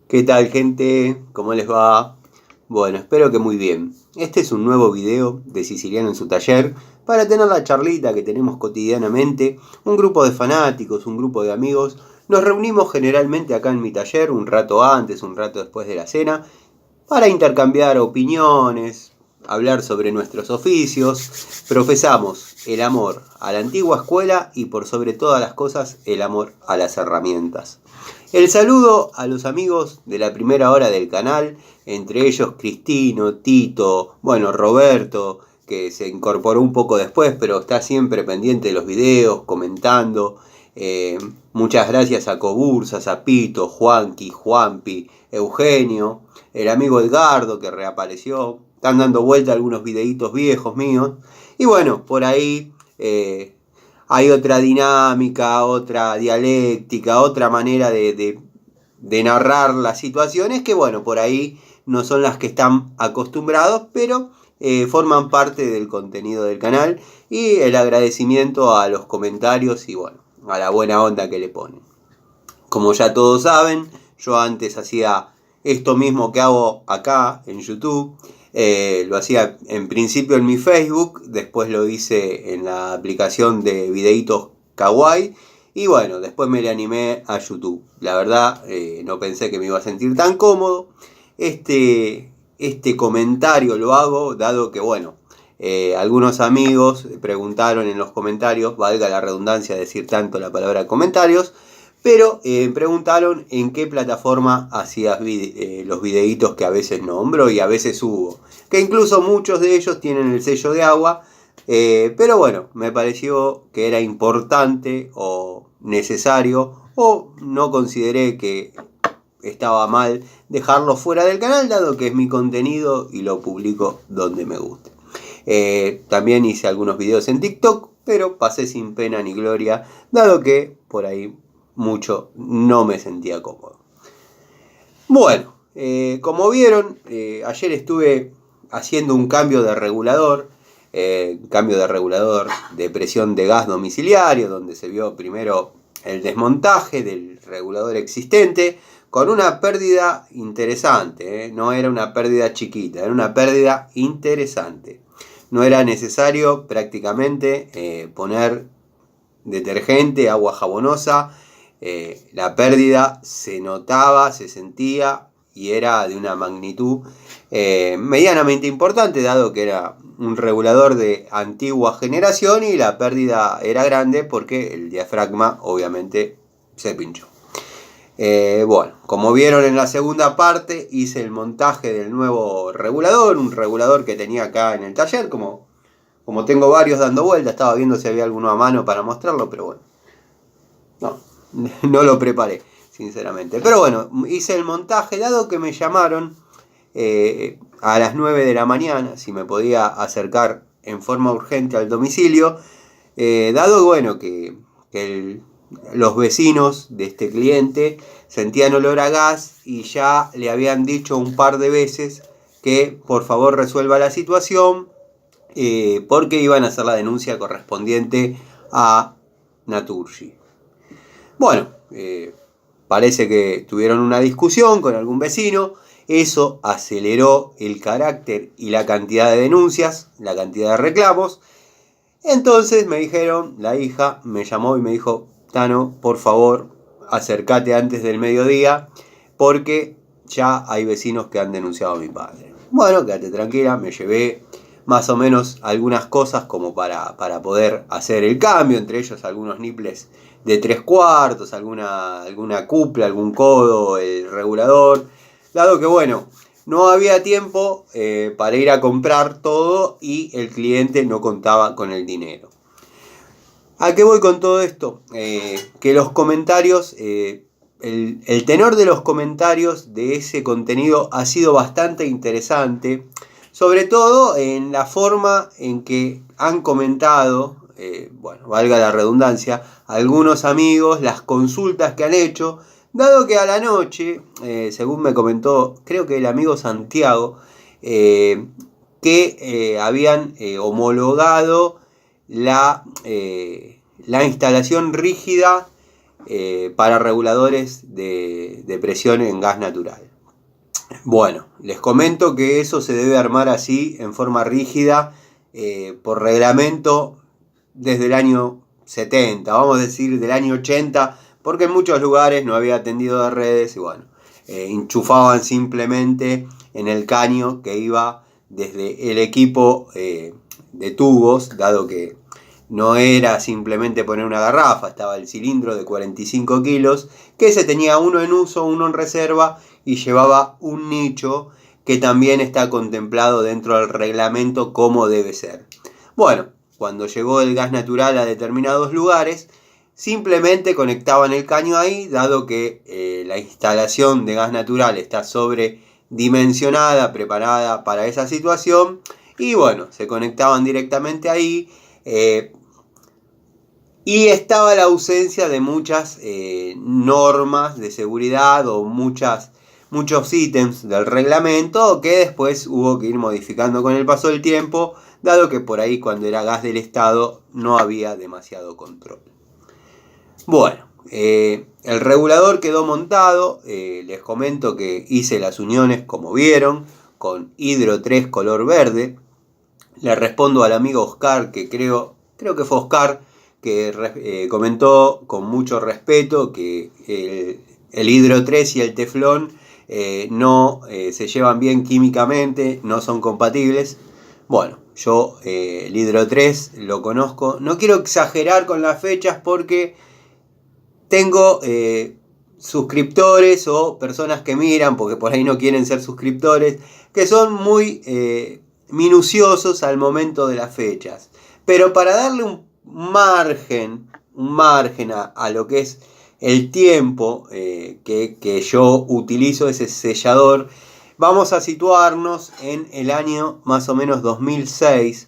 ¿Qué tal, gente? ¿Cómo les va? Bueno, espero que muy bien. Este es un nuevo video de Siciliano en su taller para tener la charlita que tenemos cotidianamente. Un grupo de fanáticos, un grupo de amigos. Nos reunimos generalmente acá en mi taller un rato antes, un rato después de la cena, para intercambiar opiniones, hablar sobre nuestros oficios. Profesamos el amor a la antigua escuela y por sobre todas las cosas el amor a las herramientas. El saludo a los amigos de la primera hora del canal, entre ellos Cristino, Tito, bueno, Roberto, que se incorporó un poco después, pero está siempre pendiente de los videos, comentando. Muchas gracias a Cobursas, a Pito, Juanqui, Juanpi, Eugenio, el amigo Edgardo que reapareció. Están dando vuelta algunos videitos viejos míos. Y bueno, por ahí hay otra dinámica, otra dialéctica, otra manera de narrar las situaciones que, bueno, por ahí no son las que están acostumbrados, pero forman parte del contenido del canal y el agradecimiento a los comentarios y, bueno, a la buena onda que le ponen. Como ya todos saben, yo antes hacía esto mismo que hago acá en YouTube. Lo hacía en principio en mi Facebook, después lo hice en la aplicación de videitos Kawaii y bueno, después me le animé a YouTube. La verdad, no pensé que me iba a sentir tan cómodo. Este comentario lo hago dado que, bueno, algunos amigos preguntaron en los comentarios, valga la redundancia decir tanto la palabra comentarios, pero preguntaron en qué plataforma hacías los videitos que a veces nombro y a veces subo. Que incluso muchos de ellos tienen el sello de agua. Pero bueno, me pareció que era importante o necesario o no consideré que estaba mal dejarlo fuera del canal dado que es mi contenido y lo publico donde me guste. También hice algunos videos en TikTok, pero pasé sin pena ni gloria dado que por ahí mucho no me sentía cómodo. Bueno, como vieron, ayer estuve haciendo un cambio de regulador de presión de gas domiciliario, donde se vio primero el desmontaje del regulador existente con una pérdida interesante, no era una pérdida chiquita, era una pérdida interesante. No era necesario prácticamente poner detergente, agua jabonosa. La pérdida se notaba, se sentía y era de una magnitud medianamente importante, dado que era un regulador de antigua generación y la pérdida era grande porque el diafragma obviamente se pinchó. Bueno, como vieron en la segunda parte, hice el montaje del nuevo regulador, un regulador que tenía acá en el taller, como tengo varios dando vuelta, estaba viendo si había alguno a mano para mostrarlo, pero bueno, no lo preparé, sinceramente. Pero bueno, hice el montaje, dado que me llamaron a las 9 de la mañana, si me podía acercar en forma urgente al domicilio, dado bueno que los vecinos de este cliente sentían olor a gas y ya le habían dicho un par de veces que por favor resuelva la situación, porque iban a hacer la denuncia correspondiente a Naturgy. Bueno, parece que tuvieron una discusión con algún vecino. Eso aceleró el carácter y la cantidad de denuncias, la cantidad de reclamos. Entonces me dijeron, la hija me llamó y me dijo: Tano, por favor, acércate antes del mediodía porque ya hay vecinos que han denunciado a mi padre. Bueno, quédate tranquila, me llevé más o menos algunas cosas como para poder hacer el cambio, entre ellos algunos niples de 3/4, alguna cupla, algún codo, el regulador, dado que bueno, no había tiempo para ir a comprar todo y el cliente no contaba con el dinero. ¿A qué voy con todo esto? Que los comentarios, el tenor de los comentarios de ese contenido ha sido bastante interesante, sobre todo en la forma en que han comentado, bueno, valga la redundancia, algunos amigos, las consultas que han hecho, dado que a la noche, según me comentó, creo que el amigo Santiago, que habían homologado la instalación rígida para reguladores de presión en gas natural. Bueno, les comento que eso se debe armar así, en forma rígida, por reglamento desde el año 70, vamos a decir del año 80, porque en muchos lugares no había tendido de redes y bueno, enchufaban simplemente en el caño que iba desde el equipo de tubos, dado que no era simplemente poner una garrafa, estaba el cilindro de 45 kilos, que se tenía uno en uso, uno en reserva, y llevaba un nicho que también está contemplado dentro del reglamento como debe ser. Bueno, cuando llegó el gas natural a determinados lugares, simplemente conectaban el caño ahí, dado que la instalación de gas natural está sobredimensionada, preparada para esa situación, y bueno, se conectaban directamente ahí. Y estaba la ausencia de muchas normas de seguridad o muchos ítems del reglamento que después hubo que ir modificando con el paso del tiempo, dado que por ahí cuando era gas del Estado no había demasiado control. Bueno, el regulador quedó montado, les comento que hice las uniones como vieron, con Hidro 3 color verde. Le respondo al amigo Oscar, que creo que fue Oscar, que comentó con mucho respeto que el Hidro 3 y el teflón no se llevan bien químicamente, no son compatibles. Bueno, yo el Hidro 3 lo conozco, no quiero exagerar con las fechas porque tengo suscriptores o personas que miran, porque por ahí no quieren ser suscriptores, que son muy minuciosos al momento de las fechas. Pero para darle un margen a lo que es el tiempo que yo utilizo ese sellador, vamos a situarnos en el año más o menos 2006,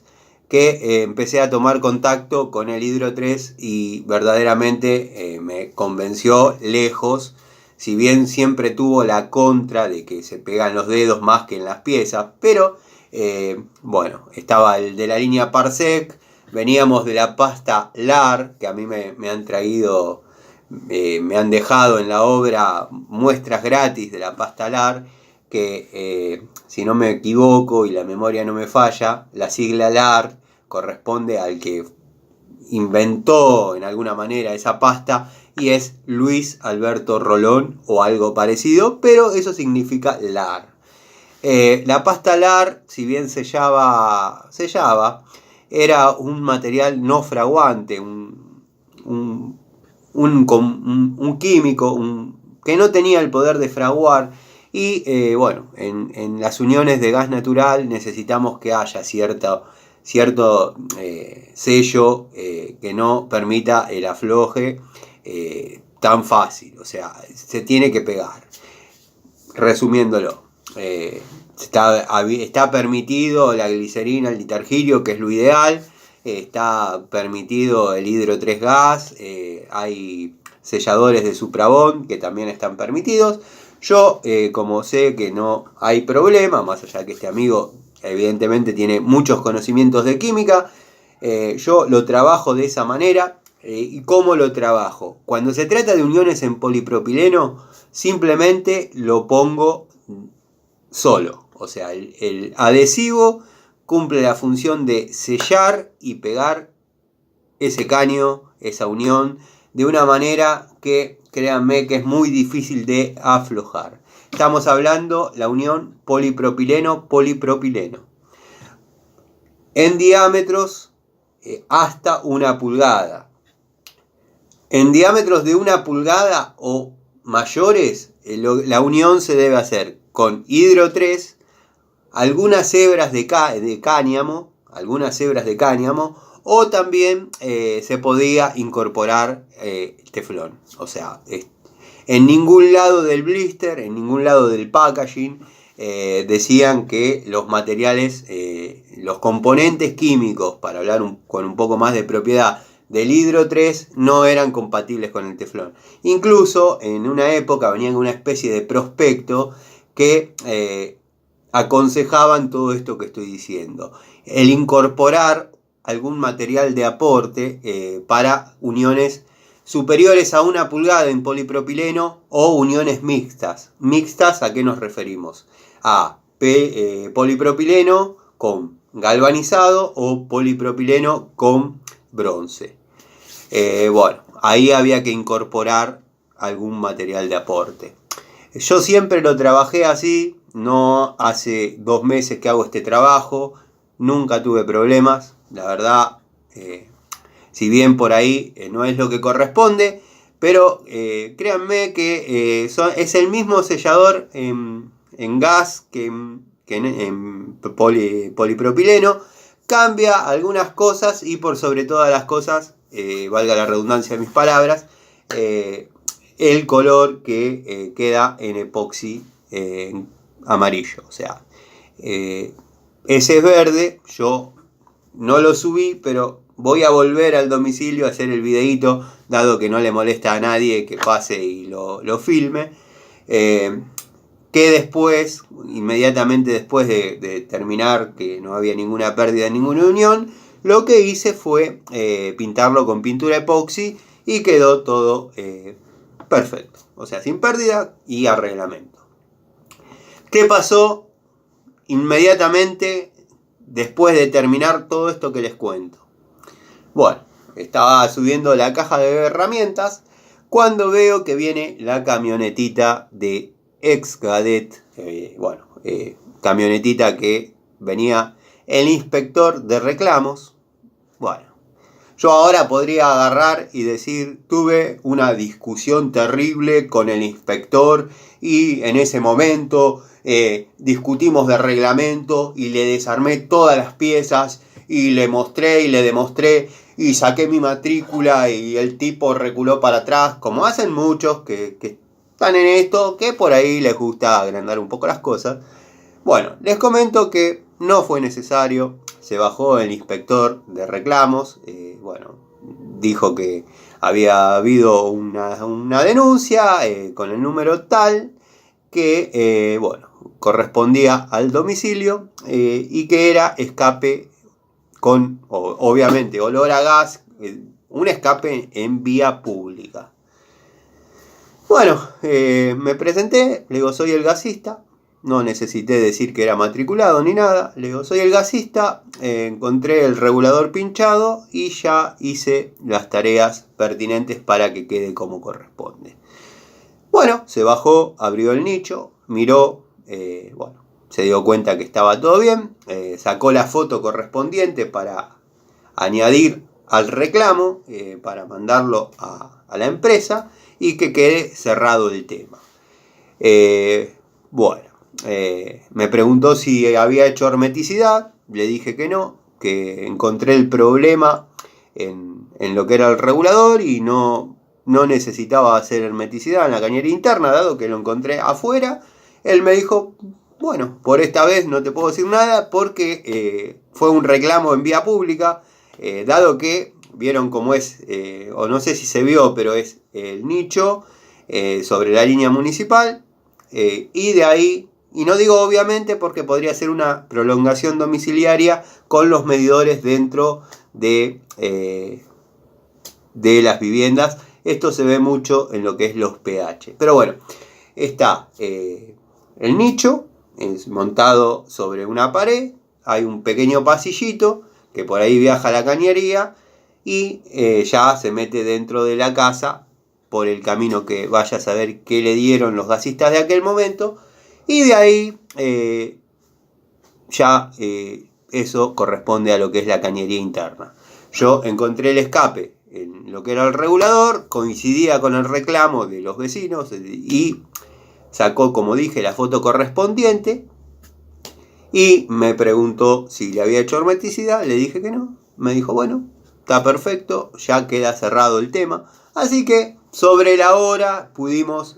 que empecé a tomar contacto con el Hidro 3 y verdaderamente me convenció lejos, si bien siempre tuvo la contra de que se pegan los dedos más que en las piezas, pero bueno, estaba el de la línea Parsec, veníamos de la pasta LAR, que a mí me han traído, me han dejado en la obra muestras gratis de la pasta LAR, que si no me equivoco y la memoria no me falla, la sigla LAR corresponde al que inventó en alguna manera esa pasta y es Luis Alberto Rolón o algo parecido, pero eso significa LAR. La pasta LAR, si bien sellaba, era un material no fraguante, un químico que no tenía el poder de fraguar. Y bueno, en las uniones de gas natural necesitamos que haya cierto sello que no permita el afloje tan fácil. O sea, se tiene que pegar. Resumiéndolo, está permitido la glicerina, el ditargirio, que es lo ideal. Está permitido el Hidro 3 gas. Hay selladores de Suprabond que también están permitidos. Yo, como sé que no hay problema, más allá que este amigo evidentemente tiene muchos conocimientos de química, yo lo trabajo de esa manera. ¿Y cómo lo trabajo? Cuando se trata de uniones en polipropileno, simplemente lo pongo solo. O sea, el adhesivo cumple la función de sellar y pegar ese caño, esa unión, de una manera que, créanme, que es muy difícil de aflojar. Estamos hablando la unión polipropileno. En diámetros hasta 1 pulgada. En diámetros de 1 pulgada o mayores, la unión se debe hacer con Hidro 3, algunas hebras de cáñamo, o también se podía incorporar teflón. O sea, en ningún lado del blister, en ningún lado del packaging, decían que los materiales, los componentes químicos, para hablar con un poco más de propiedad, del Hidro 3 no eran compatibles con el teflón. Incluso en una época venían una especie de prospecto que aconsejaban todo esto que estoy diciendo. El incorporar algún material de aporte para uniones superiores a 1 pulgada en polipropileno o uniones mixtas. ¿Mixtas a qué nos referimos? A polipropileno con galvanizado o polipropileno con bronce. Bueno, ahí había que incorporar algún material de aporte. Yo siempre lo trabajé así, no hace 2 meses que hago este trabajo, nunca tuve problemas, la verdad, si bien por ahí no es lo que corresponde, pero créanme que es el mismo sellador en gas que en polipropileno, cambia algunas cosas y por sobre todas las cosas, valga la redundancia de mis palabras, el color que queda en epoxi amarillo. O sea, ese es verde, yo no lo subí, pero voy a volver al domicilio a hacer el videíto, dado que no le molesta a nadie que pase y lo filme. Que después, inmediatamente después de terminar, que no había ninguna pérdida en ninguna unión, lo que hice fue pintarlo con pintura epoxi y quedó todo perfecto. O sea, sin pérdida y arreglamento. ¿Qué pasó inmediatamente después de terminar todo esto que les cuento? Bueno, estaba subiendo la caja de herramientas cuando veo que viene la camionetita de Excadet, camionetita que venía el inspector de reclamos. Bueno, yo ahora podría agarrar y decir, tuve una discusión terrible con el inspector y en ese momento discutimos de reglamento y le desarmé todas las piezas y le mostré y le demostré y saqué mi matrícula y el tipo reculó para atrás, como hacen muchos que están en esto, que por ahí les gusta agrandar un poco las cosas. Bueno, les comento que no fue necesario, se bajó el inspector de reclamos, dijo que había habido una denuncia con el número tal que, correspondía al domicilio y que era escape con, obviamente, olor a gas, un escape en vía pública. Bueno, me presenté, le digo, soy el gasista, no necesité decir que era matriculado ni nada, le digo, soy el gasista, encontré el regulador pinchado y ya hice las tareas pertinentes para que quede como corresponde. Bueno, se bajó, abrió el nicho, miró, se dio cuenta que estaba todo bien, sacó la foto correspondiente para añadir al reclamo, para mandarlo a la empresa y que quede cerrado el tema. Me preguntó si había hecho hermeticidad, le dije que no, que encontré el problema en lo que era el regulador y no necesitaba hacer hermeticidad en la cañería interna, dado que lo encontré afuera. Él me dijo, bueno, por esta vez no te puedo decir nada porque fue un reclamo en vía pública, dado que vieron cómo es, o no sé si se vio, pero es el nicho sobre la línea municipal, y de ahí, y no digo obviamente porque podría ser una prolongación domiciliaria con los medidores dentro de las viviendas. Esto se ve mucho en lo que es los pH. Pero bueno, está el nicho es montado sobre una pared, hay un pequeño pasillito que por ahí viaja la cañería y ya se mete dentro de la casa por el camino que vaya a saber qué le dieron los gasistas de aquel momento, y de ahí eso corresponde a lo que es la cañería interna. Yo encontré el escape en lo que era el regulador, coincidía con el reclamo de los vecinos y sacó, como dije, la foto correspondiente y me preguntó si le había hecho hermeticidad. Le dije que no. Me dijo, bueno, está perfecto, ya queda cerrado el tema. Así que sobre la hora pudimos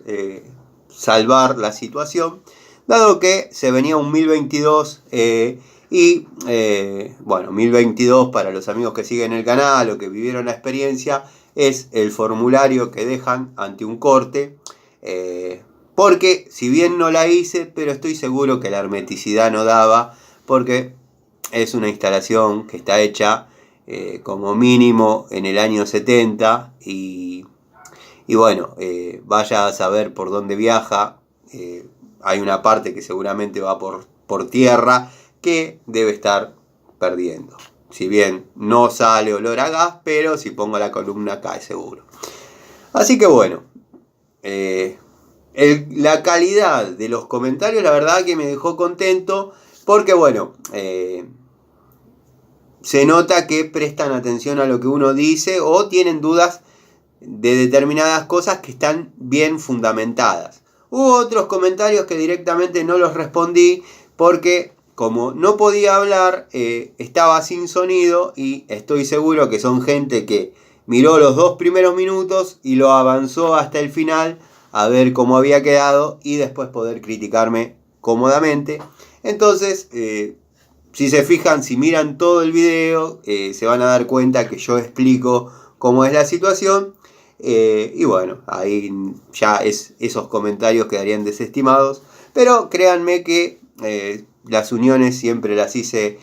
salvar la situación, dado que se venía un 1022 1022 para los amigos que siguen el canal o que vivieron la experiencia, es el formulario que dejan ante un corte, porque si bien no la hice, pero estoy seguro que la hermeticidad no daba, porque es una instalación que está hecha como mínimo en el año 70 y Y bueno, vaya a saber por dónde viaja. Hay una parte que seguramente va por tierra que debe estar perdiendo. Si bien no sale olor a gas, pero si pongo la columna cae seguro. Así que bueno, la calidad de los comentarios la verdad que me dejó contento porque bueno, se nota que prestan atención a lo que uno dice o tienen dudas de determinadas cosas que están bien fundamentadas. Hubo otros comentarios que directamente no los respondí porque como no podía hablar, estaba sin sonido y estoy seguro que son gente que miró los 2 primeros minutos y lo avanzó hasta el final a ver cómo había quedado y después poder criticarme cómodamente. Entonces, si se fijan, si miran todo el video, se van a dar cuenta que yo explico cómo es la situación. Y bueno, ahí ya esos comentarios quedarían desestimados. Pero créanme que las uniones siempre las hice.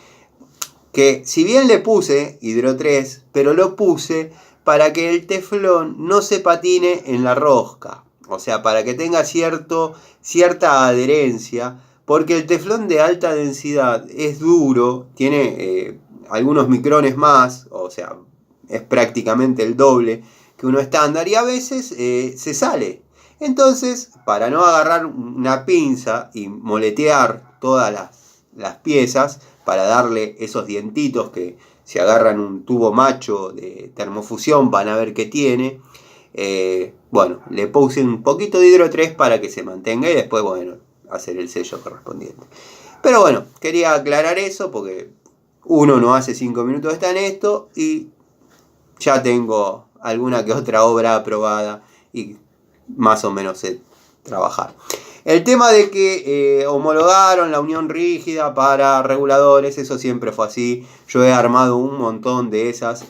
Que si bien le puse Hidro 3, pero lo puse para que el teflón no se patine en la rosca. O sea, para que tenga cierta adherencia. Porque el teflón de alta densidad es duro, tiene algunos micrones más, o sea, es prácticamente el doble que uno estándar y a veces se sale. Entonces, para no agarrar una pinza y moletear todas las piezas, para darle esos dientitos que si agarran un tubo macho de termofusión van a ver que tiene, bueno, le puse un poquito de Hidro 3 para que se mantenga y después, bueno, hacer el sello correspondiente. Pero bueno, quería aclarar eso porque uno no hace 5 minutos está en esto y ya tengo alguna que otra obra aprobada y más o menos sé trabajar. El tema de que homologaron la unión rígida para reguladores, eso siempre fue así. Yo he armado un montón de esas.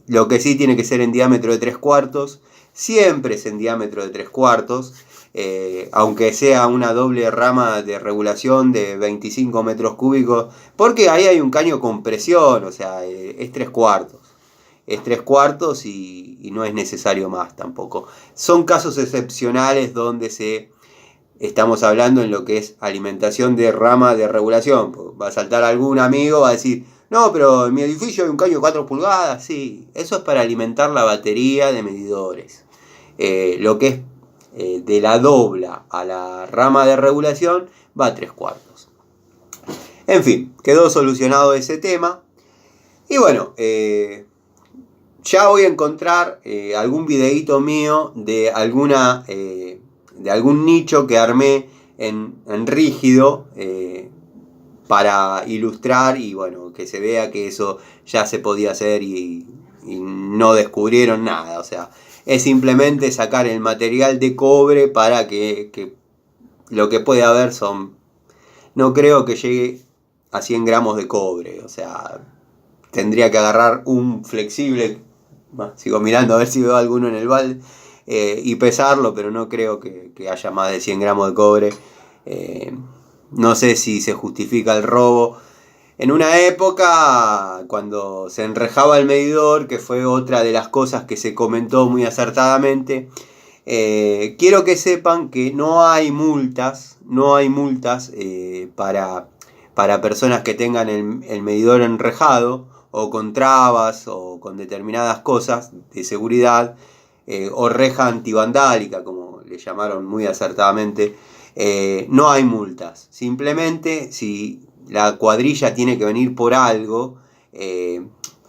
Lo que sí tiene que ser en diámetro de 3/4. Siempre es en diámetro de 3/4. Aunque sea una doble rama de regulación de 25 metros cúbicos, porque ahí hay un caño con presión, o sea, es 3/4. Es 3/4 y no es necesario más tampoco. Son casos excepcionales donde estamos hablando en lo que es alimentación de rama de regulación. Va a saltar algún amigo, va a decir, no, pero en mi edificio hay un caño de 4 pulgadas. Sí, eso es para alimentar la batería de medidores. Lo que es de la dobla a la rama de regulación va a 3/4. En fin, quedó solucionado ese tema. Y bueno, ya voy a encontrar algún videíto mío de algún nicho que armé en rígido para ilustrar y bueno, que se vea que eso ya se podía hacer y no descubrieron nada. O sea, es simplemente sacar el material de cobre para que lo que puede haber no creo que llegue a 100 gramos de cobre. O sea, tendría que agarrar un flexible, sigo mirando a ver si veo alguno en el balde, y pesarlo, pero no creo que haya más de 100 gramos de cobre. No sé si se justifica el robo. En una época, cuando se enrejaba el medidor, que fue otra de las cosas que se comentó muy acertadamente, quiero que sepan que no hay multas para personas que tengan el medidor enrejado, o con trabas, o con determinadas cosas de seguridad, o reja antivandálica, como le llamaron muy acertadamente. No hay multas. Simplemente, si la cuadrilla tiene que venir por algo,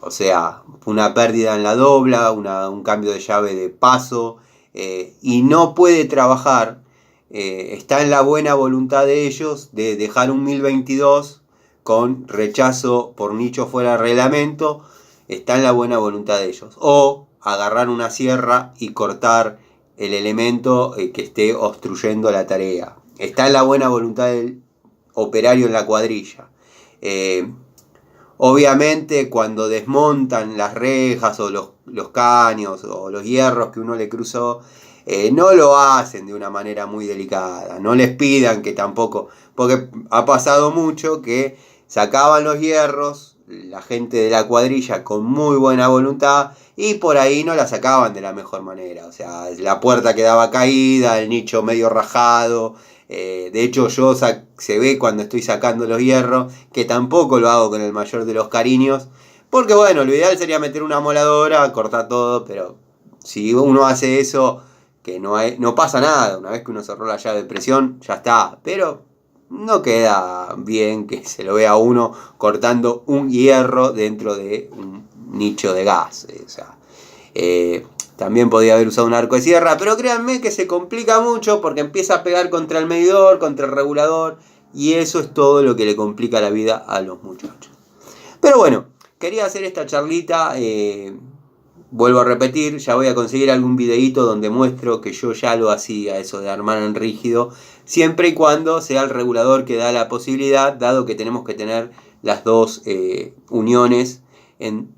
o sea, una pérdida en la dobla, un cambio de llave de paso, y no puede trabajar, está en la buena voluntad de ellos de dejar un 1022 con rechazo por nicho fuera de reglamento, está en la buena voluntad de ellos. O agarrar una sierra y cortar el elemento que esté obstruyendo la tarea. Está en la buena voluntad del operario en la cuadrilla. Obviamente cuando desmontan las rejas o los caños o los hierros que uno le cruzó, no lo hacen de una manera muy delicada. No les pidan que tampoco, porque ha pasado mucho que sacaban los hierros, la gente de la cuadrilla con muy buena voluntad y por ahí no la sacaban de la mejor manera. O sea, la puerta quedaba caída, el nicho medio rajado. De hecho, se ve cuando estoy sacando los hierros, que tampoco lo hago con el mayor de los cariños. Porque bueno, lo ideal sería meter una moladora, cortar todo, pero si uno hace eso, que no pasa nada. Una vez que uno cerró la llave de presión, ya está. Pero no queda bien que se lo vea a uno cortando un hierro dentro de un nicho de gas. O sea, también podía haber usado un arco de sierra, pero créanme que se complica mucho porque empieza a pegar contra el medidor, contra el regulador, y eso es todo lo que le complica la vida a los muchachos. Pero bueno, quería hacer esta charlita, vuelvo a repetir, ya voy a conseguir algún videíto donde muestro que yo ya lo hacía, eso de armar en rígido, siempre y cuando sea el regulador que da la posibilidad, dado que tenemos que tener las dos uniones en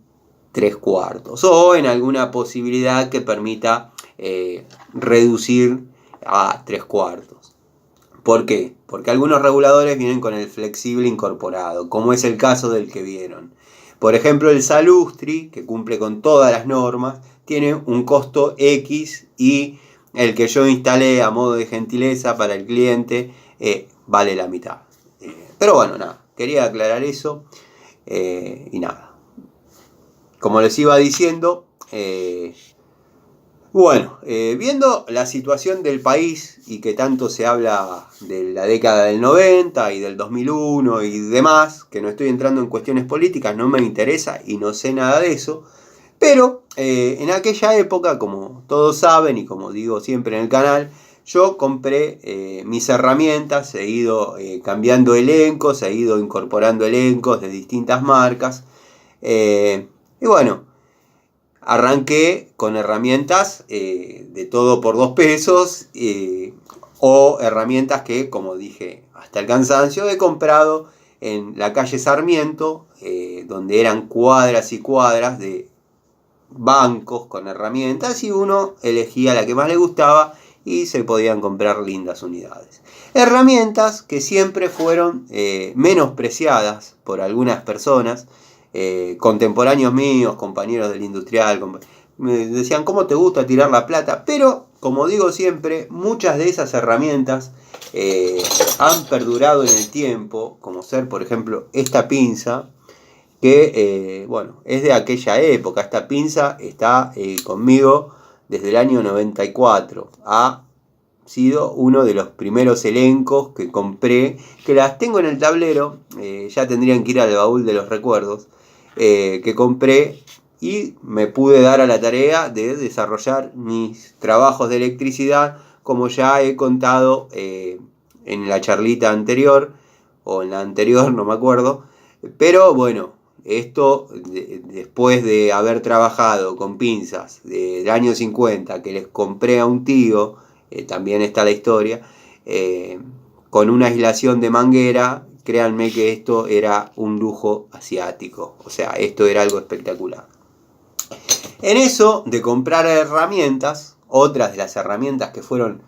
3/4 o en alguna posibilidad que permita reducir a 3/4. ¿Por qué? Porque algunos reguladores vienen con el flexible incorporado, como es el caso del que vieron. Por ejemplo, el Salustri, que cumple con todas las normas, tiene un costo X y el que yo instalé a modo de gentileza para el cliente vale la mitad. Pero bueno, nada, quería aclarar eso y nada. Como les iba diciendo, viendo la situación del país y que tanto se habla de la década del 90 y del 2001 y demás, que no estoy entrando en cuestiones políticas, no me interesa y no sé nada de eso, pero en aquella época, como todos saben y como digo siempre en el canal, yo compré mis herramientas, he ido cambiando elencos, he ido incorporando elencos de distintas marcas. Y bueno, arranqué con herramientas de todo por 2 pesos o herramientas que, como dije, hasta el cansancio he comprado en la calle Sarmiento, donde eran cuadras y cuadras de bancos con herramientas y uno elegía la que más le gustaba y se podían comprar lindas unidades. Herramientas que siempre fueron menospreciadas por algunas personas. Contemporáneos míos, compañeros del industrial, me decían, ¿cómo te gusta tirar la plata? Pero, como digo siempre, muchas de esas herramientas han perdurado en el tiempo, como ser, por ejemplo, esta pinza, que, es de aquella época. Esta pinza está conmigo desde el año 94. Ha sido uno de los primeros elencos que compré, que las tengo en el tablero, ya tendrían que ir al baúl de los recuerdos, que compré y me pude dar a la tarea de desarrollar mis trabajos de electricidad, como ya he contado en la charlita anterior, o en la anterior, no me acuerdo, pero bueno, esto después de haber trabajado con pinzas del año 50 que les compré a un tío, también está la historia, con una aislación de manguera. Créanme que esto era un lujo asiático, o sea, esto era algo espectacular. En eso de comprar herramientas, otras de las herramientas que fueron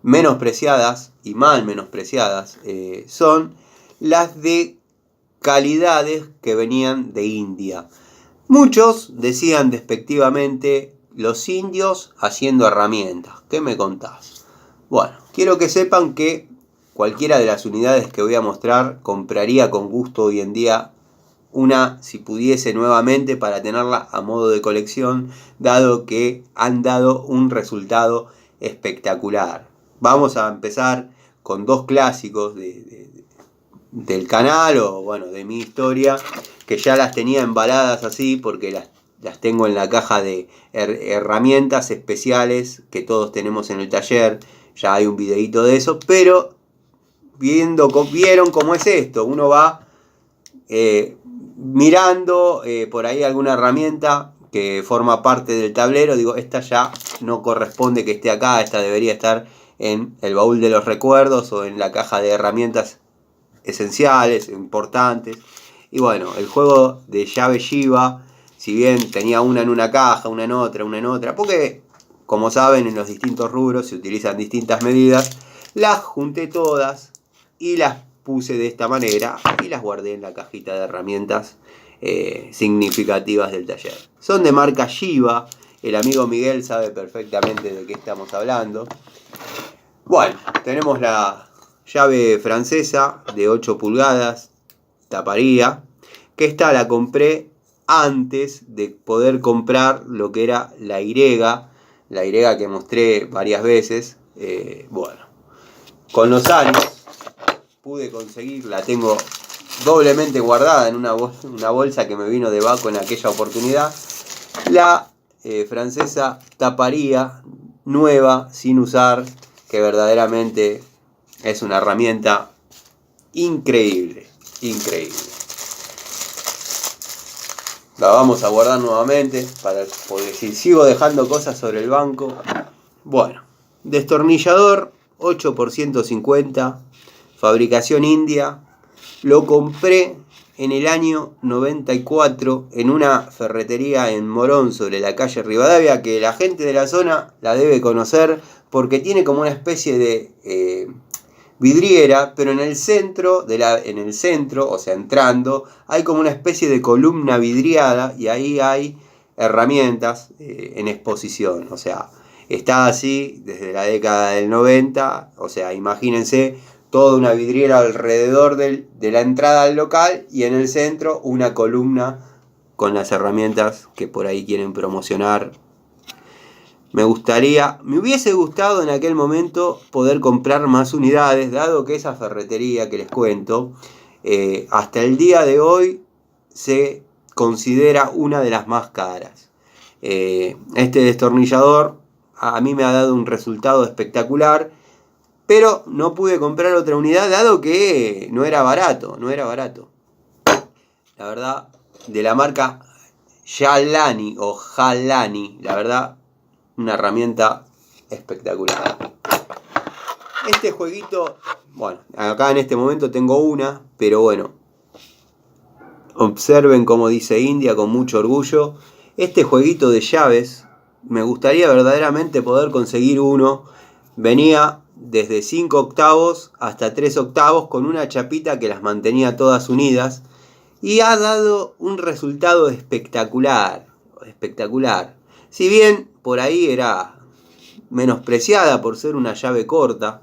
menospreciadas y mal menospreciadas son las de calidades que venían de India. Muchos decían despectivamente, los indios haciendo herramientas. ¿Qué me contás? Bueno, quiero que sepan que cualquiera de las unidades que voy a mostrar compraría con gusto hoy en día una, si pudiese nuevamente, para tenerla a modo de colección, dado que han dado un resultado espectacular. Vamos a empezar con 2 clásicos del canal, o bueno, de mi historia, que ya las tenía embaladas así porque las tengo en la caja de herramientas especiales que todos tenemos en el taller. Ya hay un videito de eso, pero vieron cómo es esto. Uno va mirando por ahí alguna herramienta que forma parte del tablero. Digo, esta ya no corresponde que esté acá, esta debería estar en el baúl de los recuerdos o en la caja de herramientas esenciales, importantes. Y bueno, el juego de llave Shiba, si bien tenía una en una caja, una en otra, porque como saben en los distintos rubros se utilizan distintas medidas, las junté todas y las puse de esta manera y las guardé en la cajita de herramientas significativas del taller. Son de marca Shiba, el amigo Miguel sabe perfectamente de qué estamos hablando. Bueno, tenemos la llave francesa de 8 pulgadas, taparía, que esta la compré antes de poder comprar lo que era la Irega que mostré varias veces. Bueno, con los años pude conseguir, la tengo doblemente guardada en una bolsa que me vino de Baco en aquella oportunidad, la francesa taparía nueva, sin usar, que verdaderamente es una herramienta increíble. La vamos a guardar nuevamente, porque si sigo dejando cosas sobre el banco. Bueno, destornillador 8x150, fabricación india. Lo compré en el año 94 en una ferretería en Morón, sobre la calle Rivadavia, que la gente de la zona la debe conocer porque tiene como una especie de vidriera, pero en el centro, o sea, entrando, hay como una especie de columna vidriada y ahí hay herramientas en exposición. O sea, está así desde la década del 90, o sea, imagínense toda una vidriera alrededor de la entrada al local y en el centro una columna con las herramientas que por ahí quieren promocionar. Me hubiese gustado en aquel momento poder comprar más unidades, dado que esa ferretería que les cuento, hasta el día de hoy se considera una de las más caras. Este destornillador a mí me ha dado un resultado espectacular, pero no pude comprar otra unidad dado que no era barato. La verdad, de la marca Jalani o Jalani, la verdad, una herramienta espectacular. Este jueguito, bueno, acá en este momento tengo una, pero bueno, observen cómo dice India con mucho orgullo. Este jueguito de llaves, me gustaría verdaderamente poder conseguir uno. Venía desde 5 octavos hasta 3 octavos con una chapita que las mantenía todas unidas y ha dado un resultado espectacular. Si bien por ahí era menospreciada por ser una llave corta,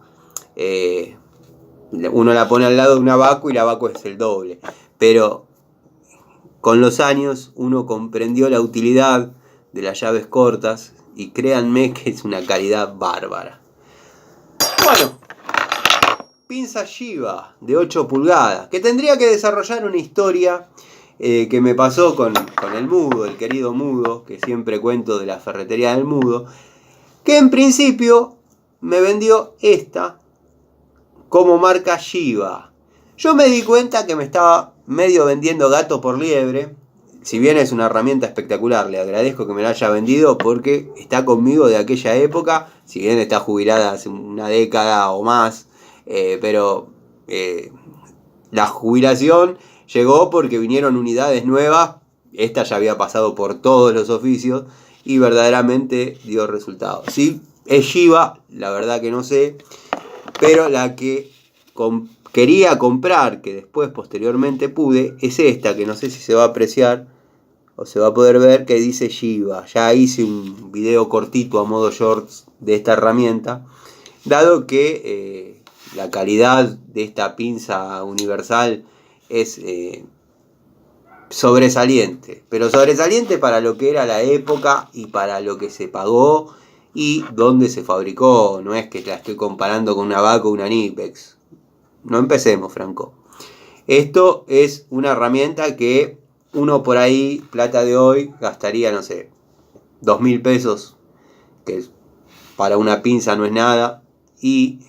uno la pone al lado de una Baco y la Baco es el doble, pero con los años uno comprendió la utilidad de las llaves cortas y créanme que es una calidad bárbara. Bueno, pinza Shiba de 8 pulgadas, que tendría que desarrollar una historia que me pasó con el Mudo, el querido Mudo, que siempre cuento de la ferretería del Mudo, que en principio me vendió esta como marca Shiba. Yo me di cuenta que me estaba medio vendiendo gato por liebre. Si bien es una herramienta espectacular, le agradezco que me la haya vendido porque está conmigo de aquella época. Si bien está jubilada hace una década o más, pero la jubilación llegó porque vinieron unidades nuevas. Esta ya había pasado por todos los oficios y verdaderamente dio resultados. Si es Shiba, la verdad que no sé, pero la que quería comprar, que después posteriormente pude, es esta, que no sé si se va a apreciar o se va a poder ver, que dice Shiba. Ya hice un video cortito a modo shorts de esta herramienta, dado que la calidad de esta pinza universal es sobresaliente, pero sobresaliente para lo que era la época y para lo que se pagó y dónde se fabricó. No es que la estoy comparando con una Baco o una Nipex. No empecemos, Franco. Esto es una herramienta que uno por ahí, plata de hoy, gastaría, no sé, 2.000 pesos, que para una pinza no es nada, y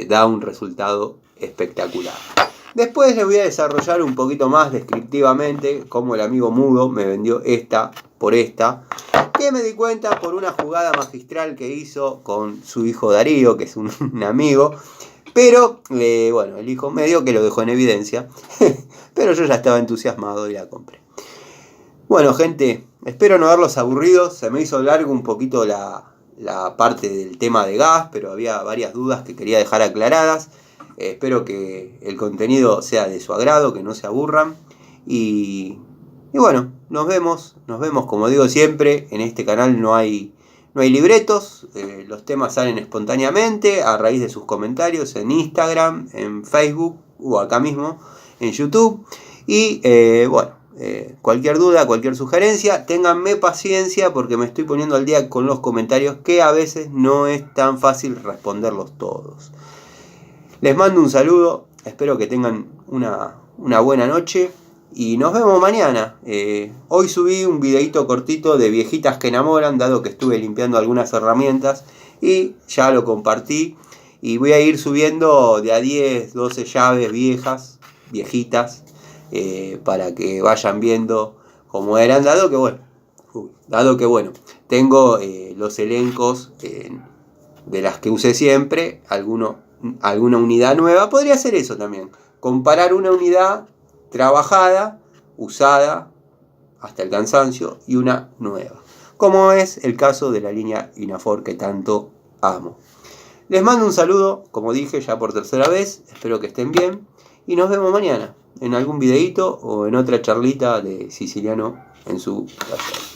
da un resultado espectacular. Después les voy a desarrollar un poquito más descriptivamente cómo el amigo Mudo me vendió esta por esta, que me di cuenta por una jugada magistral que hizo con su hijo Darío, que es un amigo, pero bueno, el hijo medio que lo dejó en evidencia, pero yo ya estaba entusiasmado y la compré. Bueno, gente, espero no haberlos aburrido. Se me hizo largo un poquito la parte del tema de gas, pero había varias dudas que quería dejar aclaradas. Espero que el contenido sea de su agrado, que no se aburran. Y Y bueno, nos vemos como digo siempre, en este canal no hay libretos, los temas salen espontáneamente a raíz de sus comentarios en Instagram, en Facebook o acá mismo en YouTube. Y bueno, cualquier duda, cualquier sugerencia, ténganme paciencia porque me estoy poniendo al día con los comentarios que a veces no es tan fácil responderlos todos. Les mando un saludo, espero que tengan una buena noche y nos vemos mañana. Hoy subí un videito cortito de viejitas que enamoran, dado que estuve limpiando algunas herramientas y ya lo compartí. Y voy a ir subiendo de a 10, 12 llaves viejitas, para que vayan viendo cómo eran, dado que bueno, tengo los elencos de las que usé siempre, alguna unidad nueva. Podría ser eso también, comparar una unidad trabajada, usada hasta el cansancio, y una nueva, como es el caso de la línea Inafor que tanto amo. Les mando un saludo, como dije ya por tercera vez, espero que estén bien y nos vemos mañana en algún videíto o en otra charlita de Siciliano en su taller.